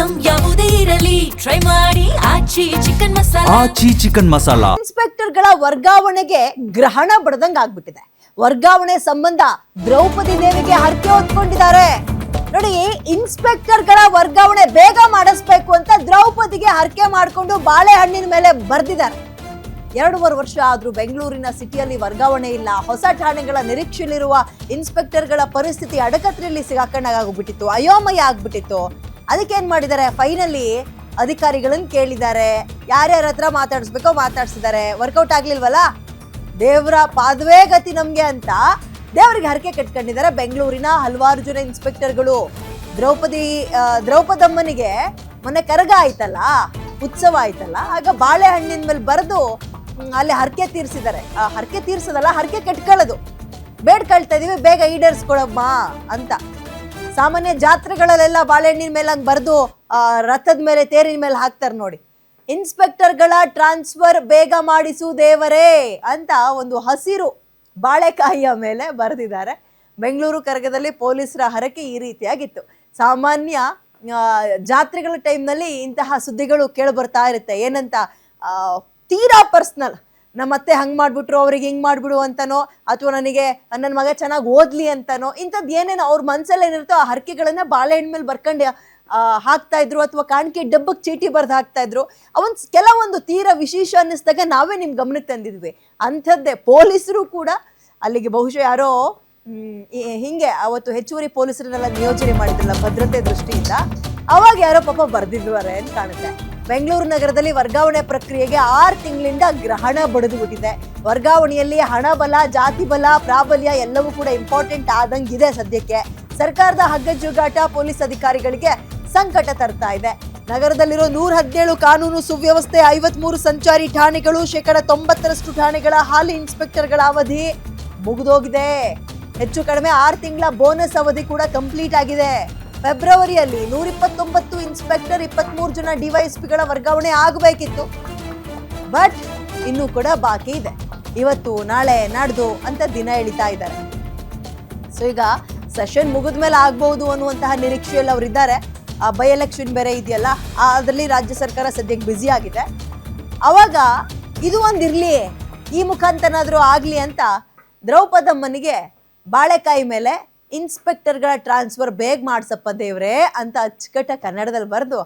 Item ಯಾವುದೇ ಇರಲಿ try ಮಾಡಿ ಆಚಿ ಚಿಕನ್ ಮಸಾಲಾ. ಆಚಿ ಚಿಕನ್ ಮಸಾಲಾ. ಇನ್ಸ್ಪೆಕ್ಟರ್ಗಳ ವರ್ಗಾವಣೆಗೆ ಗ್ರಹಣ ಬಡದಂಗ ಆಗ್ಬಿಟ್ಟಿದೆ. ವರ್ಗಾವಣೆ ಸಂಬಂಧ ದ್ರೌಪದಿ ದೇವಿಗೆ ಹರಕೆ ಹೊತ್ಕೊಂಡಿದ್ದಾರೆ. ನೋಡಿ, ಇನ್ಸ್ಪೆಕ್ಟರ್ಗಳ ವರ್ಗಾವಣೆ ಬೇಗ ಮಾಡಿಸ್ಬೇಕು ಅಂತ ದ್ರೌಪದಿಗೆ ಹರಕೆ ಮಾಡಿಕೊಂಡು ಬಾಳೆಹಣ್ಣಿನ ಮೇಲೆ ಬರ್ದಿದ್ದಾರೆ. 2.5 ವರ್ಷ ಆದ್ರೂ ಬೆಂಗಳೂರಿನ ಸಿಟಿಯಲ್ಲಿ ವರ್ಗಾವಣೆ ಇಲ್ಲ. ಹೊಸ ಠಾಣೆಗಳ ನಿರೀಕ್ಷೆಯಲ್ಲಿರುವ ಇನ್ಸ್ಪೆಕ್ಟರ್ಗಳ ಪರಿಸ್ಥಿತಿ ಅಡಕತ್ರಿಯಲ್ಲಿ ಸಿಗಾಕೊಂಡಾಗ್ಬಿಟ್ಟಿತ್ತು, ಅಯೋಮಯ ಆಗ್ಬಿಟ್ಟಿತ್ತು. ಅದಕ್ಕೆ ಏನ್ ಮಾಡಿದ್ದಾರೆ, ಫೈನಲಿ ಅಧಿಕಾರಿಗಳನ್ನ ಕೇಳಿದ್ದಾರೆ, ಯಾರ್ಯಾರ ಹತ್ರ ಮಾತಾಡಿಸ್ಬೇಕೋ ಮಾತಾಡ್ಸಿದ್ದಾರೆ. ವರ್ಕೌಟ್ ಆಗ್ಲಿಲ್ವಲ್ಲ, ದೇವ್ರ ಪಾದವೇ ಗತಿ ನಮ್ಗೆ ಅಂತ ದೇವರಿಗೆ ಹರಕೆ ಕಟ್ಕೊಂಡಿದ್ದಾರೆ ಬೆಂಗಳೂರಿನ ಹಲವಾರು ಜನ ಇನ್ಸ್ಪೆಕ್ಟರ್ಗಳು. ದ್ರೌಪದಮ್ಮನಿಗೆ ಮೊನ್ನೆ ಕರಗ ಆಯ್ತಲ್ಲ, ಉತ್ಸವ ಆಯ್ತಲ್ಲ, ಆಗ ಬಾಳೆಹಣ್ಣಿನ ಮೇಲೆ ಬರೆದು ಅಲ್ಲಿ ಹರಕೆ ತೀರ್ಸಿದ್ದಾರೆ. ಹರಕೆ ತೀರ್ಸೋದಲ್ಲ, ಹರಕೆ ಕಟ್ಕೊಳ್ಳೋದು. ಬೇಡ್ಕೊಳ್ತಾ ಇದೀವಿ, ಬೇಗ ಈಡೇರಿಸ್ಕೊಳಮ್ಮ ಅಂತ. ಸಾಮಾನ್ಯ ಜಾತ್ರೆಗಳಲ್ಲೆಲ್ಲ ಬಾಳೆಹಣ್ಣಿನ ಮೇಲೆ ಹಂಗೆ ಬರೆದು ರಥದ ಮೇಲೆ, ತೇರಿನ ಮೇಲೆ ಹಾಕ್ತಾರೆ ನೋಡಿ. ಇನ್ಸ್ಪೆಕ್ಟರ್ಗಳ ಟ್ರಾನ್ಸ್ಫರ್ ಬೇಗ ಮಾಡಿಸು ದೇವರೇ ಅಂತ ಒಂದು ಹಸಿರು ಬಾಳೆಕಾಯಿಯ ಮೇಲೆ ಬರೆದಿದ್ದಾರೆ. ಬೆಂಗಳೂರು ಕರಗದಲ್ಲಿ ಪೊಲೀಸರ ಹರಕೆ ಈ ರೀತಿಯಾಗಿತ್ತು. ಸಾಮಾನ್ಯ ಜಾತ್ರೆಗಳ ಟೈಮ್ನಲ್ಲಿ ಇಂತಹ ಸುದ್ದಿಗಳು ಕೇಳಿಬರ್ತಾ ಇರುತ್ತೆ. ಏನಂತ, ತೀರಾ ಪರ್ಸ್ನಲ್, ನಮ್ಮತ್ತೆ ಹಂಗೆ ಮಾಡಿಬಿಟ್ರು, ಅವ್ರಿಗೆ ಹಿಂಗೆ ಮಾಡಿಬಿಡು ಅಂತನೋ, ಅಥವಾ ನನಗೆ ನನ್ನ ಮಗ ಚೆನ್ನಾಗಿ ಓದಲಿ ಅಂತನೋ, ಇಂಥದ್ದು ಏನೇನೋ ಅವ್ರ ಮನಸ್ಸಲ್ಲಿ ಏನಿರುತ್ತೋ ಆ ಹರಕೆಗಳನ್ನು ಬಾಳೆಹಣ್ಣು ಮೇಲೆ ಬರ್ಕೊಂಡು ಹಾಕ್ತಾ ಇದ್ರು, ಅಥವಾ ಕಾಣಿಕೆ ಡಬ್ಬಕ್ಕೆ ಚೀಟಿ ಬರೆದು ಹಾಕ್ತಾ ಇದ್ರು. ಕೆಲವೊಂದು ತೀರಾ ವಿಶೇಷ ಅನ್ನಿಸ್ದಾಗ ನಾವೇ ನಿಮ್ ಗಮನಕ್ಕೆ ತಂದಿದ್ವಿ. ಅಂಥದ್ದೇ ಪೊಲೀಸರು ಕೂಡ ಅಲ್ಲಿಗೆ ಬಹುಶಃ ಯಾರೋ ಹಿಂಗೆ ಅವತ್ತು ಹೆಚ್ಚುವರಿ ಪೊಲೀಸರನ್ನೆಲ್ಲ ನಿಯೋಜನೆ ಮಾಡಿದ್ರಲ್ಲ ಭದ್ರತೆ ದೃಷ್ಟಿಯಿಂದ, ಅವಾಗ ಯಾರೋ ಪಾಪ ಬರ್ದಿದ್ದಾರೆ ಅಂತ ಕಾಣುತ್ತೆ. ಬೆಂಗಳೂರು ನಗರದಲ್ಲಿ ವರ್ಗಾವಣೆ ಪ್ರಕ್ರಿಯೆಗೆ 6 ತಿಂಗಳಿಂದ ಗ್ರಹಣ ಬಡಿದು ಬಿಟ್ಟಿದೆ. ವರ್ಗಾವಣೆಯಲ್ಲಿ ಹಣ ಬಲ, ಜಾತಿ ಬಲ, ಪ್ರಾಬಲ್ಯ ಎಲ್ಲವೂ ಕೂಡ ಇಂಪಾರ್ಟೆಂಟ್ ಆದಂಗಿದೆ. ಸದ್ಯಕ್ಕೆ ಸರ್ಕಾರದ ಹಗ್ಗಜುಗಾಟ ಪೊಲೀಸ್ ಅಧಿಕಾರಿಗಳಿಗೆ ಸಂಕಟ ತರ್ತಾ ಇದೆ. ನಗರದಲ್ಲಿರೋ 117 ಕಾನೂನು ಸುವ್ಯವಸ್ಥೆ, 53 ಸಂಚಾರಿ ಠಾಣೆಗಳು, 90% ಠಾಣೆಗಳ ಹಾಲಿ ಇನ್ಸ್ಪೆಕ್ಟರ್ಗಳ ಅವಧಿ ಮುಗಿದೋಗಿದೆ. ಹೆಚ್ಚು ಕಡಿಮೆ 6 ತಿಂಗಳ ಬೋನಸ್ ಅವಧಿ ಕೂಡ ಕಂಪ್ಲೀಟ್ ಆಗಿದೆ. ಫೆಬ್ರವರಿಯಲ್ಲಿ 129 ಇನ್ಸ್ಪೆಕ್ಟರ್, 23 ಜನ ಡಿವೈಎಸ್ಪಿಗಳ ವರ್ಗಾವಣೆ ಆಗಬೇಕಿತ್ತು. ಬಟ್ ಇನ್ನೂ ಕೂಡ ಬಾಕಿ ಇದೆ. ಇವತ್ತು, ನಾಳೆ, ನಾಡ್ದು ಅಂತ ದಿನ ಎಳಿತಾ ಇದ್ದಾರೆ. ಸೊ ಈಗ ಸೆಷನ್ ಮುಗಿದ್ಮೇಲೆ ಆಗ್ಬಹುದು ಅನ್ನುವಂತಹ ನಿರೀಕ್ಷೆಯಲ್ಲಿ ಅವರಿದ್ದಾರೆ. ಬೈ ಎಲೆಕ್ಷನ್ ಬೇರೆ ಇದೆಯಲ್ಲ, ಅದರಲ್ಲಿ ರಾಜ್ಯ ಸರ್ಕಾರ ಸದ್ಯಕ್ಕೆ ಬ್ಯುಸಿ ಆಗಿದೆ. ಅವಾಗ ಇದು ಒಂದಿರ್ಲಿ, ಈ ಮುಖಾಂತನಾದ್ರೂ ಆಗ್ಲಿ ಅಂತ ದ್ರೌಪದಮ್ಮನಿಗೆ ಬಾಳೆಕಾಯಿ ಮೇಲೆ ಇನ್ಸ್ಪೆಕ್ಟರ್ಗಳ ಟ್ರಾನ್ಸ್ಫರ್ ಬೇಗ ಮಾಡ್ಸಪ್ಪ ದೇವ್ರೆ ಅಂತ ಅಚ್ಚುಕಟ್ಟ ಕನ್ನಡದಲ್ಲಿ ಬರೆದು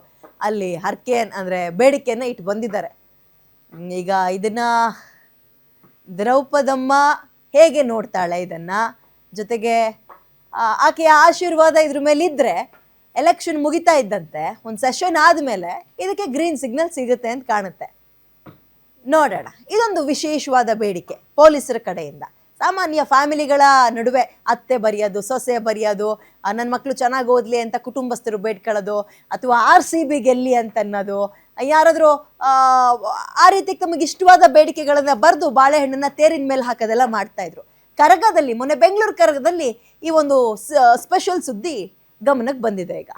ಅಲ್ಲಿ ಹರಕೆ ಅಂದ್ರೆ ಬೇಡಿಕೆಯನ್ನ ಇಟ್ಟು ಬಂದಿದ್ದಾರೆ. ಈಗ ಇದನ್ನ ದ್ರೌಪದಮ್ಮ ಹೇಗೆ ನೋಡ್ತಾಳೆ ಇದನ್ನ, ಜೊತೆಗೆ ಆಕೆಯ ಆಶೀರ್ವಾದ ಇದ್ರ ಮೇಲೆ ಇದ್ರೆ ಎಲೆಕ್ಷನ್ ಮುಗಿತಾ ಇದ್ದಂತೆ ಒಂದು ಸೆಷನ್ ಆದ್ಮೇಲೆ ಇದಕ್ಕೆ ಗ್ರೀನ್ ಸಿಗ್ನಲ್ ಸಿಗುತ್ತೆ ಅಂತ ಕಾಣುತ್ತೆ. ನೋಡೋಣ. ಇದೊಂದು ವಿಶೇಷವಾದ ಬೇಡಿಕೆ ಪೊಲೀಸರ ಕಡೆಯಿಂದ. ಸಾಮಾನ್ಯ ಫ್ಯಾಮಿಲಿಗಳ ನಡುವೆ ಅತ್ತೆ ಬರೆಯೋದು, ಸೊಸೆ ಬರೆಯೋದು, ನನ್ನ ಮಕ್ಕಳು ಚೆನ್ನಾಗಿ ಓದಲಿ ಅಂತ ಕುಟುಂಬಸ್ಥರು ಬೇಡ್ಕೊಳ್ಳೋದು, ಅಥವಾ RCB ಗೆಲ್ಲಿ ಅಂತ ಅನ್ನೋದು, ಯಾರಾದರೂ ಆ ರೀತಿ ತಮಗೆ ಇಷ್ಟವಾದ ಬೇಡಿಕೆಗಳನ್ನ ಬರೆದು ಬಾಳೆಹಣ್ಣನ್ನ ತೇರಿನ ಮೇಲೆ ಹಾಕೋದೆಲ್ಲ ಮಾಡ್ತಾ ಇದ್ರು. ಕರಗದಲ್ಲಿ, ಮೊನ್ನೆ ಬೆಂಗಳೂರು ಕರಗದಲ್ಲಿ ಈ ಒಂದು ಸ್ಪೆಷಲ್ ಸುದ್ದಿ ಗಮನಕ್ಕೆ ಬಂದಿದೆ ಈಗ.